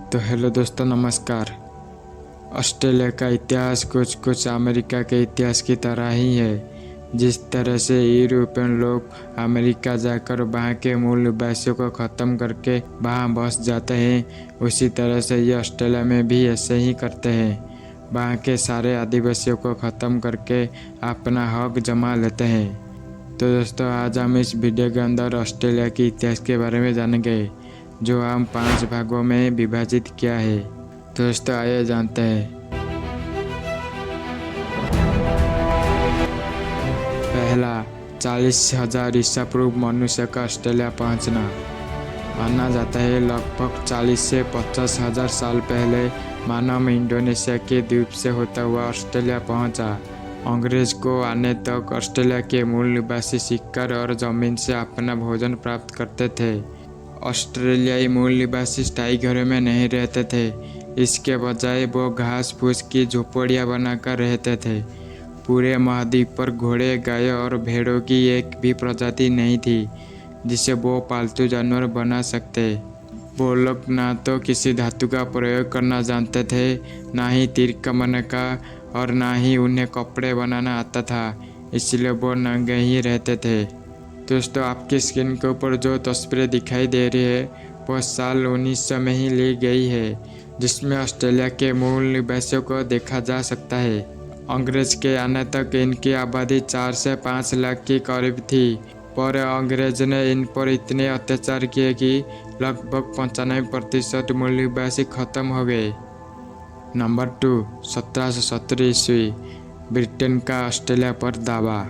तो हेलो दोस्तों, नमस्कार। ऑस्ट्रेलिया का इतिहास कुछ अमेरिका के इतिहास की तरह ही है। जिस तरह से यूरोपियन लोग अमेरिका जाकर वहाँ के मूल निवासियों को ख़त्म करके वहाँ बस जाते हैं, उसी तरह से ये ऑस्ट्रेलिया में भी ऐसे ही करते हैं। वहाँ के सारे आदिवासियों को ख़त्म करके अपना हक जमा लेते हैं। तो दोस्तों, आज हम इस वीडियो के अंदर ऑस्ट्रेलिया के इतिहास के बारे में जानेंगे, जो हम 5 भागों में विभाजित किया है। तो दोस्तों, आइए जानते हैं। पहला, 40,000 ईसा पूर्व मनुष्य का ऑस्ट्रेलिया पहुंचना। माना जाता है लगभग 40 से 50,000 साल पहले मानव इंडोनेशिया के द्वीप से होता हुआ ऑस्ट्रेलिया पहुंचा। अंग्रेज को आने तक ऑस्ट्रेलिया के मूल निवासी शिकार और जमीन से अपना भोजन प्राप्त करते थे। ऑस्ट्रेलियाई मूल निवासी स्थायी घरों में नहीं रहते थे, इसके बजाय वो घास फूस की झोपड़ियाँ बनाकर रहते थे। पूरे महाद्वीप पर घोड़े, गाय और भेड़ों की एक भी प्रजाति नहीं थी जिसे वो पालतू जानवर बना सकते। वो लोग ना तो किसी धातु का प्रयोग करना जानते थे, ना ही तीर कमाने का, और ना ही उन्हें कपड़े बनाना आता था, इसलिए वो नंगे ही रहते थे। दोस्तों, आपकी स्क्रीन के ऊपर जो तस्वीरें दिखाई दे रही है वो साल 1900 में ही ली गई है, जिसमें ऑस्ट्रेलिया के मूल निवासियों को देखा जा सकता है। अंग्रेज के आने तक इनकी आबादी 4 से 5 लाख के करीब थी, पर अंग्रेज ने इन पर इतने अत्याचार किए कि लगभग 95% मूल निवासी खत्म हो गए। नंबर 2, 1770 ईस्वी, ब्रिटेन का ऑस्ट्रेलिया पर दावा।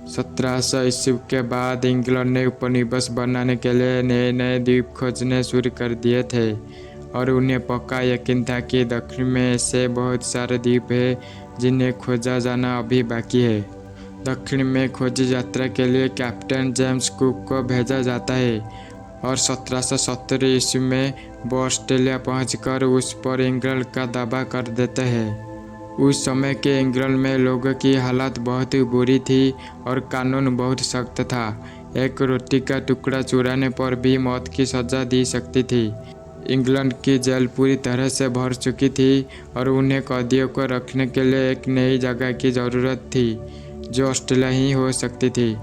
1700 ईस्वी के बाद इंग्लैंड ने उपनिवेश बनाने के लिए नए नए द्वीप खोजने शुरू कर दिए थे, और उन्हें पक्का यकीन था कि दक्षिण में ऐसे बहुत सारे द्वीप हैं जिन्हें खोजा जाना अभी बाकी है। दक्षिण में खोजी यात्रा के लिए कैप्टन जेम्स कुक को भेजा जाता है, और 1770 ईस्वी में वो ऑस्ट्रेलिया पहुंचकर उस पर इंग्लैंड का दावा कर देते हैं। उस समय के इंग्लैंड में लोगों की हालत बहुत ही बुरी थी और कानून बहुत सख्त था। एक रोटी का टुकड़ा चुराने पर भी मौत की सज़ा दी सकती थी। इंग्लैंड की जेल पूरी तरह से भर चुकी थी और उन्हें कैदियों को रखने के लिए एक नई जगह की ज़रूरत थी, जो ऑस्ट्रेलिया ही हो सकती थी,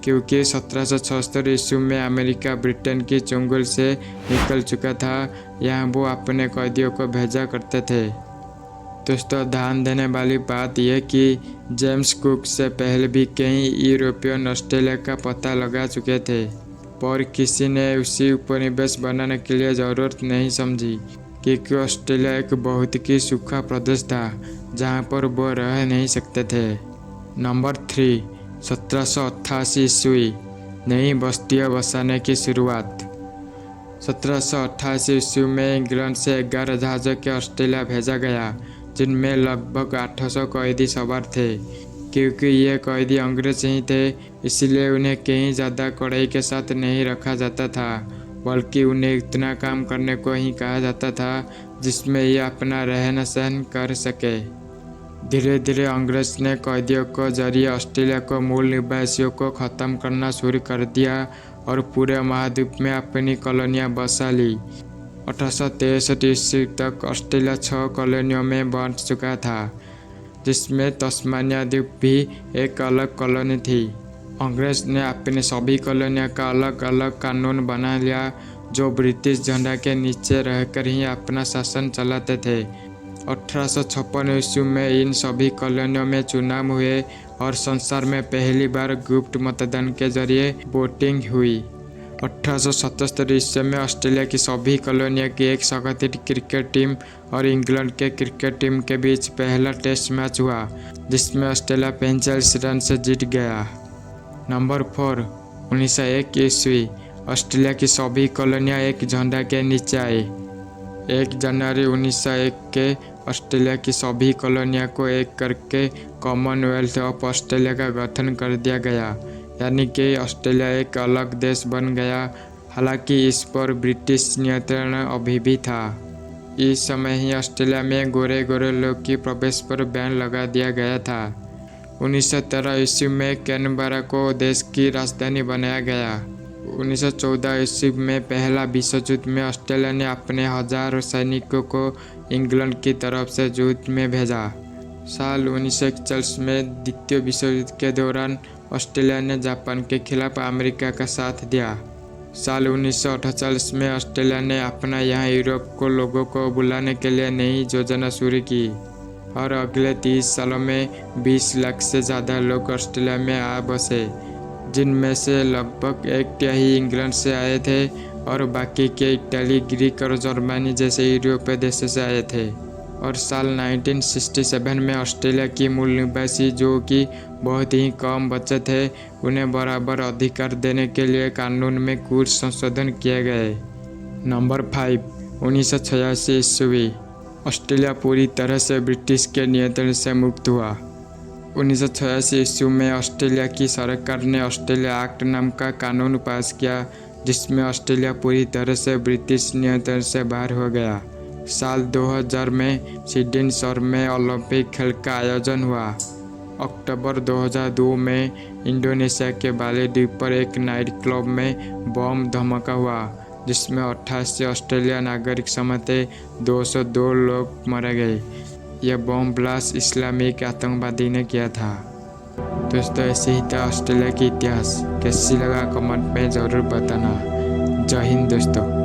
क्योंकि 1776 ईस्वी में अमेरिका ब्रिटेन की चंगुल से निकल चुका था। यहाँ वो अपने कैदियों को भेजा करते थे। दोस्तों, ध्यान देने वाली बात यह कि जेम्स कुक से पहले भी कई यूरोपियन ऑस्ट्रेलिया का पता लगा चुके थे, पर किसी ने उसी उपनिवेश बनाने के लिए ज़रूरत नहीं समझी, क्योंकि ऑस्ट्रेलिया एक बहुत ही सूखा प्रदेश था जहाँ पर वो रह नहीं सकते थे। नंबर 3, 1788 ईस्वी, नई बस्तियाँ बसाने की शुरुआत। 1788 ईस्वी में इंग्लैंड से 11 जहाज़ों के ऑस्ट्रेलिया भेजा गया, जिनमें लगभग 800 कैदी सवार थे। क्योंकि ये कैदी अंग्रेज ही थे, इसलिए उन्हें कहीं ज़्यादा कड़ाई के साथ नहीं रखा जाता था, बल्कि उन्हें इतना काम करने को ही कहा जाता था जिसमें ये अपना रहन सहन कर सके। धीरे धीरे अंग्रेज ने कैदियों को जरिए ऑस्ट्रेलिया को मूल निवासियों को ख़त्म करना शुरू कर दिया और पूरे महाद्वीप में अपनी कॉलोनियाँ बसा ली। 1863 ईस्वी तक ऑस्ट्रेलिया 6 कॉलोनियों में बंट चुका था, जिसमें तस्मानिया द्वीप भी एक अलग कॉलोनी थी। अंग्रेज ने अपने सभी कॉलोनियों का अलग अलग कानून बना लिया, जो ब्रिटिश झंडा के नीचे रहकर ही अपना शासन चलाते थे। 1856 ईस्वी में इन सभी कॉलोनियों में चुनाव हुए और संसार में पहली बार गुप्त मतदान के जरिए वोटिंग हुई। 1877 ईस्वी में ऑस्ट्रेलिया की सभी कॉलोनियों की एक संगठित क्रिकेट टीम और इंग्लैंड के क्रिकेट टीम के बीच पहला टेस्ट मैच हुआ, जिसमें ऑस्ट्रेलिया 45 रन से जीत गया। नंबर 4, 1901 ईस्वी, ऑस्ट्रेलिया की सभी कॉलोनियाँ एक झंडा के नीचे आई। 1 जनवरी 1901 के ऑस्ट्रेलिया की सभी कॉलोनियों को एक करके कॉमनवेल्थ ऑफ ऑस्ट्रेलिया का गठन कर दिया गया, यानी कि ऑस्ट्रेलिया एक अलग देश बन गया। हालांकि इस पर ब्रिटिश नियंत्रण अभी भी था। इस समय ही ऑस्ट्रेलिया में गोरे गोरे लोग की प्रवेश पर बैन लगा दिया गया था। 1913 ईस्वी में कैनबरा को देश की राजधानी बनाया गया। 1914 ईस्वी में पहला विश्व युद्ध में ऑस्ट्रेलिया ने अपने 1000 सैनिकों को इंग्लैंड की तरफ से युद्ध में भेजा। साल 1941 में द्वितीय विश्व युद्ध के दौरान ऑस्ट्रेलिया ने जापान के खिलाफ अमेरिका का साथ दिया। साल 1948 में ऑस्ट्रेलिया ने अपना यहाँ यूरोप को लोगों को बुलाने के लिए नई योजना शुरू की और अगले 30 सालों में 20 लाख से ज़्यादा लोग ऑस्ट्रेलिया में आ बसे, जिनमें से लगभग 1/3 इंग्लैंड से आए थे और बाकी के इटली, ग्रीक और जर्मनी जैसे यूरोपीय देशों से आए थे। और साल 1967 में ऑस्ट्रेलिया की मूल निवासी, जो कि बहुत ही कम बचे थे, उन्हें बराबर अधिकार देने के लिए कानून में कुछ संशोधन किए गए। नंबर 5, 1986 ईस्वी। ऑस्ट्रेलिया पूरी तरह से ब्रिटिश के नियंत्रण से मुक्त हुआ। 1986 ईस्वी में ऑस्ट्रेलिया की सरकार ने ऑस्ट्रेलिया एक्ट नाम का कानून पास किया, जिसमें ऑस्ट्रेलिया पूरी तरह से ब्रिटिश नियंत्रण से बाहर हो गया। साल 2000 में सिडनी शहर में ओलंपिक खेल का आयोजन हुआ। अक्टूबर 2002 में इंडोनेशिया के बाली द्वीप पर एक नाइट क्लब में बम धमाका हुआ, जिसमें 88 ऑस्ट्रेलिया नागरिक समेत 202 लोग मारे गए। यह बम ब्लास्ट इस्लामिक आतंकवादी ने किया था। दोस्तों, ऐसे ही था ऑस्ट्रेलिया की इतिहास। कैसी लगा कमेंट में ज़रूर बताना। जय हिंद दोस्तों।